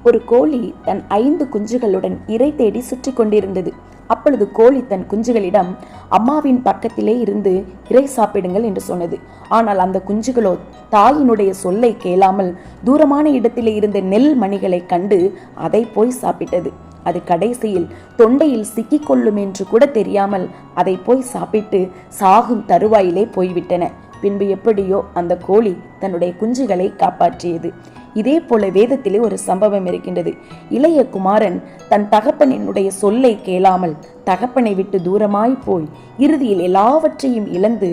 ஒரு கோழி தன் 5 குஞ்சுகளுடன் இரை தேடி சுற்றி கொண்டிருந்தது. அப்பொழுது கோழி தன் குஞ்சுகளிடம் அம்மாவின் பக்கத்திலே இருந்து இரை சாப்பிடுங்கள் என்று சொன்னது. ஆனால் அந்த குஞ்சுகளோ தாயினுடைய சொல்லை கேளாமல் தூரமான இடத்திலே இருந்த நெல் மணிகளை கண்டு அதை போய் சாப்பிட்டது. அது கடைசியில் தொண்டையில் சிக்கிக்கொள்ளும் என்று கூட தெரியாமல் அதை போய் சாப்பிட்டு சாகும் தருவாயிலே போய்விட்டன. பின்பு எப்படியோ அந்த கோழி தன்னுடைய குஞ்சுகளை காப்பாற்றியது. இதே போல வேதத்திலே ஒரு சம்பவம் இருக்கின்றது. இளைய குமாரன் தன் தகப்பனினுடைய சொல்லை கேளாமல் தகப்பனை விட்டு தூரமாய் போய் இறுதியில் எல்லாவற்றையும் இழந்து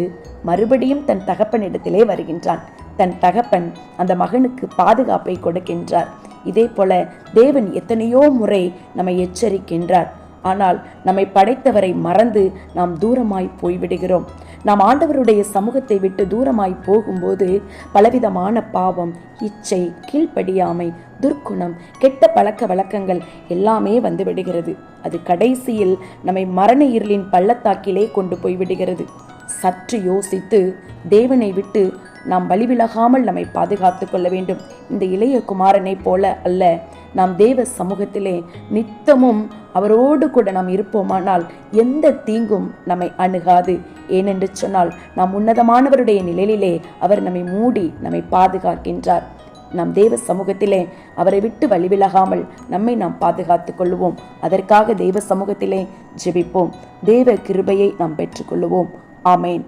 மறுபடியும் தன் தகப்பனிடத்திலே வருகின்றான். தன் தகப்பன் அந்த மகனுக்கு பாதுகாப்பை கொடுக்கின்றார். இதே போல தேவன் எத்தனையோ முறை நம்மை எச்சரிக்கின்றார். ஆனால் நம்மை படைத்தவரை மறந்து நாம் தூரமாய் போய்விடுகிறோம். நாம் ஆண்டவருடைய சமூகத்தை விட்டு தூரமாய் போகும்போது பலவிதமான பாவம், இச்சை, கீழ்ப்படியாமை, துர்க்குணம், கெட்ட பழக்க வழக்கங்கள் எல்லாமே வந்து விடுகிறது. அது கடைசியில் நம்மை மரண இருளின் பள்ளத்தாக்கிலே கொண்டு போய்விடுகிறது. சற்று யோசித்து தேவனை விட்டு நாம் வழிவிலகாமல் நம்மை பாதுகாத்து கொள்ள வேண்டும். இந்த இளைய குமாரனை போல அல்ல, நாம் தேவ சமூகத்திலே நித்தமும் அவரோடு கூட நாம் இருப்போமானால் எந்த தீங்கும் நம்மை அணுகாது. ஏனென்று சொன்னால் நாம் உன்னதமானவருடைய நிழலிலே அவர் நம்மை மூடி நம்மை பாதுகாக்கின்றார். நாம் தேவ சமூகத்திலே அவரை விட்டு வழிவிலகாமல் நம்மை நாம் பாதுகாத்துக் கொள்ளுவோம். அதற்காக தேவ சமூகத்திலே ஜெபிப்போம். தேவ கிருபையை நாம் பெற்றுக்கொள்ளுவோம். ஆமேன்.